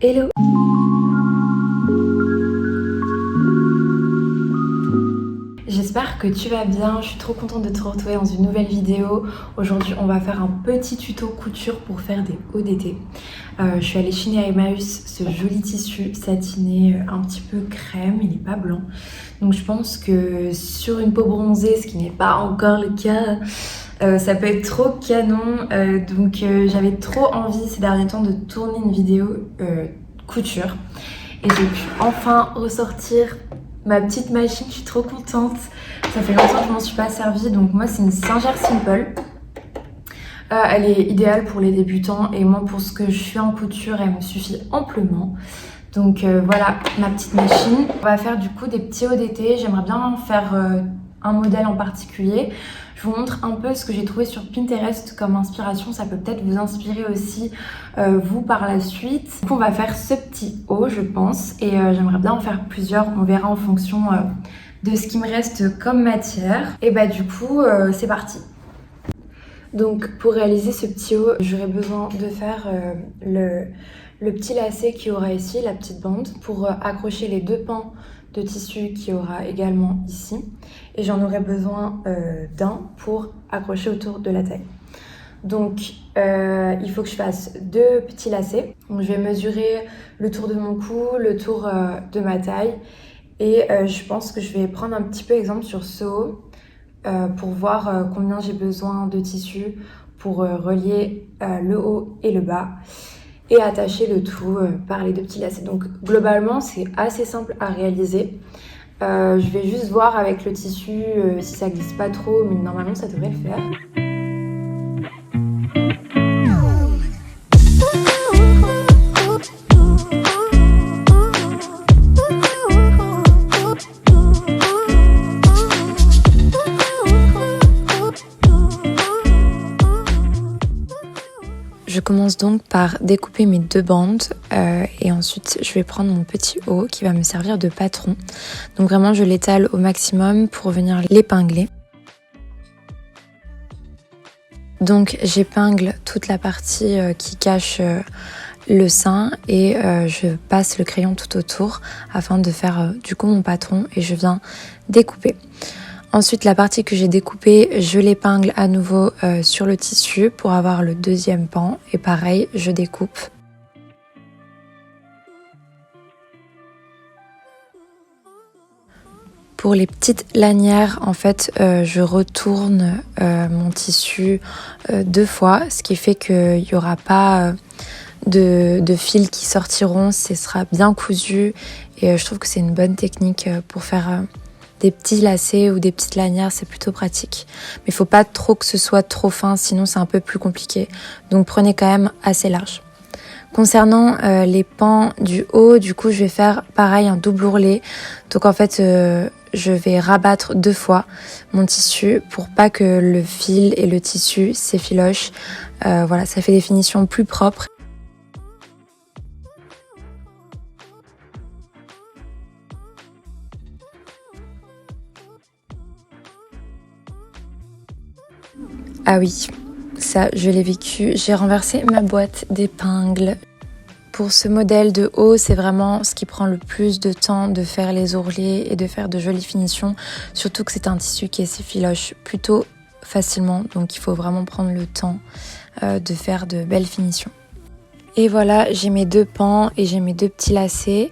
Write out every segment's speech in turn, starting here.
Hello! J'espère que tu vas bien, je suis trop contente de te retrouver dans une nouvelle vidéo. Aujourd'hui on va faire un petit tuto couture pour faire des hauts d'été. Je suis allée chiner à Emmaüs ce joli tissu satiné un petit peu crème, il n'est pas blanc. Donc je pense que sur une peau bronzée, ce qui n'est pas encore le cas, ça peut être trop canon. Donc j'avais trop envie ces derniers temps de tourner une vidéo couture. Et j'ai pu enfin ressortir ma petite machine, je suis trop contente. Ça fait longtemps que je m'en suis pas servie, donc moi c'est une Singer Simple. Elle est idéale pour les débutants et moi pour ce que je fais en couture, elle me suffit amplement. Donc voilà ma petite machine. On va faire du coup des petits hauts d'été. J'aimerais bien faire un modèle en particulier. Je vous montre un peu ce que j'ai trouvé sur Pinterest comme inspiration. Ça peut peut-être vous inspirer aussi vous par la suite. Donc on va faire ce petit haut je pense et j'aimerais bien en faire plusieurs. On verra en fonction de ce qui me reste comme matière. Et bah du coup c'est parti. Donc pour réaliser ce petit haut, j'aurai besoin de faire le petit lacet qu'il y aura ici, la petite bande, pour accrocher les deux pans de tissu qu'il y aura également ici. Et j'en aurai besoin d'un pour accrocher autour de la taille. Donc il faut que je fasse deux petits lacets. Donc je vais mesurer le tour de mon cou, le tour de ma taille. Et je pense que je vais prendre un petit peu exemple sur ce haut. Pour voir combien j'ai besoin de tissu pour relier le haut et le bas et attacher le tout par les deux petits lacets. Donc globalement c'est assez simple à réaliser. Je vais juste voir avec le tissu si ça glisse pas trop, mais normalement ça devrait le faire. Je commence donc par découper mes deux bandes et ensuite je vais prendre mon petit haut qui va me servir de patron. Donc vraiment je l'étale au maximum pour venir l'épingler. Donc j'épingle toute la partie qui cache le sein et je passe le crayon tout autour afin de faire du coup mon patron et je viens découper. Ensuite, la partie que j'ai découpée, je l'épingle à nouveau sur le tissu pour avoir le deuxième pan. Et pareil, je découpe. Pour les petites lanières, en fait, je retourne mon tissu deux fois, ce qui fait qu'il n'y aura pas de fils qui sortiront, ce sera bien cousu. Et je trouve que c'est une bonne technique pour faire des petits lacets ou des petites lanières, c'est plutôt pratique. Mais il ne faut pas trop que ce soit trop fin, sinon c'est un peu plus compliqué. Donc prenez quand même assez large. Concernant les pans du haut, du coup je vais faire pareil un double ourlet. Donc en fait je vais rabattre deux fois mon tissu pour pas que le fil et le tissu s'effilochent. Voilà, ça fait des finitions plus propres. Ah oui, ça je l'ai vécu, j'ai renversé ma boîte d'épingles. Pour ce modèle de haut, c'est vraiment ce qui prend le plus de temps de faire les ourlets et de faire de jolies finitions. Surtout que c'est un tissu qui s'effiloche plutôt facilement, donc il faut vraiment prendre le temps de faire de belles finitions. Et voilà, j'ai mes deux pans et j'ai mes deux petits lacets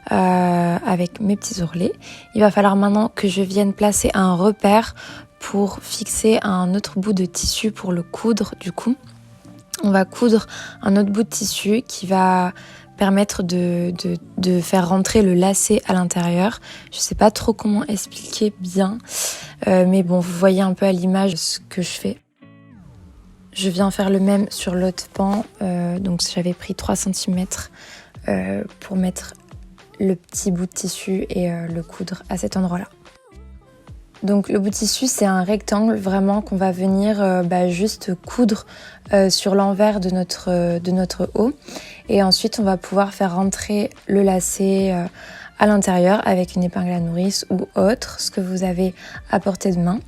avec mes petits ourlets. Il va falloir maintenant que je vienne placer un repère pour fixer un autre bout de tissu pour le coudre du coup. On va coudre un autre bout de tissu qui va permettre de faire rentrer le lacet à l'intérieur. Je sais pas trop comment expliquer bien, mais bon, vous voyez un peu à l'image ce que je fais. Je viens faire le même sur l'autre pan, donc j'avais pris 3 cm pour mettre le petit bout de tissu et le coudre à cet endroit-là. Donc le bout de tissu c'est un rectangle vraiment qu'on va venir juste coudre sur l'envers de notre haut et ensuite on va pouvoir faire rentrer le lacet à l'intérieur avec une épingle à nourrice ou autre, ce que vous avez à portée de main.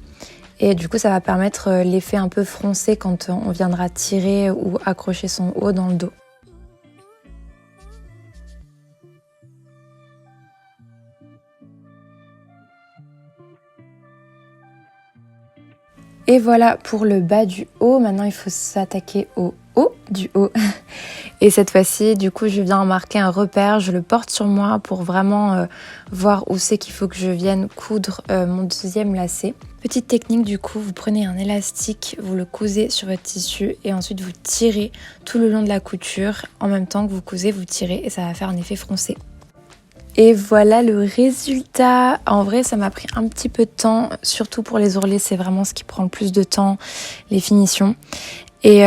Et du coup ça va permettre l'effet un peu froncé quand on viendra tirer ou accrocher son haut dans le dos. Et voilà pour le bas du haut. Maintenant, il faut s'attaquer au haut du haut. Et cette fois-ci, du coup, je viens marquer un repère. Je le porte sur moi pour vraiment voir où c'est qu'il faut que je vienne coudre mon deuxième lacet. Petite technique, du coup, vous prenez un élastique, vous le cousez sur votre tissu et ensuite vous tirez tout le long de la couture. En même temps que vous cousez, vous tirez et ça va faire un effet froncé. Et voilà le résultat. En vrai, ça m'a pris un petit peu de temps, surtout pour les ourlets, c'est vraiment ce qui prend le plus de temps, les finitions. Et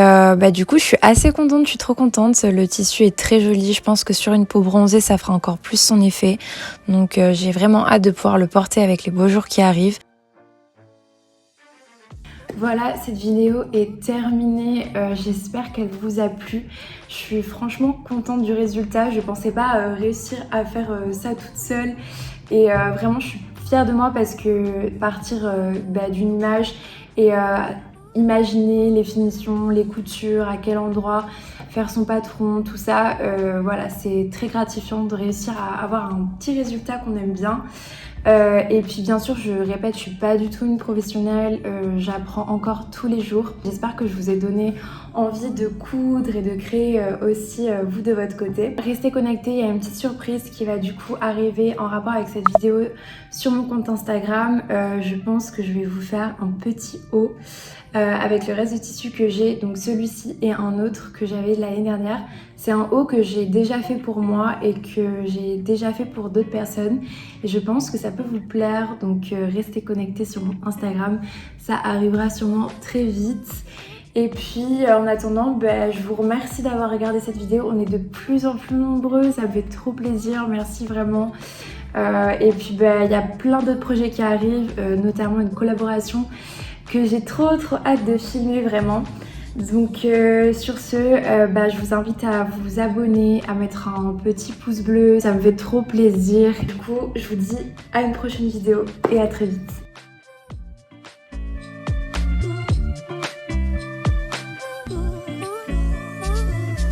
du coup, je suis assez contente, je suis trop contente. Le tissu est très joli. Je pense que sur une peau bronzée, ça fera encore plus son effet. Donc j'ai vraiment hâte de pouvoir le porter avec les beaux jours qui arrivent. Voilà, cette vidéo est terminée. J'espère qu'elle vous a plu. Je suis franchement contente du résultat. Je pensais pas réussir à faire ça toute seule. Et vraiment, je suis fière de moi parce que partir d'une image et imaginer les finitions, les coutures, à quel endroit faire son patron, tout ça, voilà, c'est très gratifiant de réussir à avoir un petit résultat qu'on aime bien. Et puis bien sûr, je répète, je suis pas du tout une professionnelle, j'apprends encore tous les jours. J'espère que je vous ai donné envie de coudre et de créer aussi vous de votre côté. Restez connectés, il y a une petite surprise qui va du coup arriver en rapport avec cette vidéo sur mon compte Instagram. Je pense que je vais vous faire un petit haut avec le reste du tissu que j'ai, donc celui-ci et un autre que j'avais l'année dernière. C'est un haut que j'ai déjà fait pour moi et que j'ai déjà fait pour d'autres personnes et je pense que ça peut vous plaire, donc restez connectés sur mon Instagram, ça arrivera sûrement très vite. Et puis en attendant, je vous remercie d'avoir regardé cette vidéo, on est de plus en plus nombreux, ça me fait trop plaisir, merci vraiment. Et puis il y a plein d'autres projets qui arrivent, notamment une collaboration que j'ai trop hâte de filmer vraiment. Donc sur ce, je vous invite à vous abonner, à mettre un petit pouce bleu, ça me fait trop plaisir. Du coup, je vous dis à une prochaine vidéo et à très vite.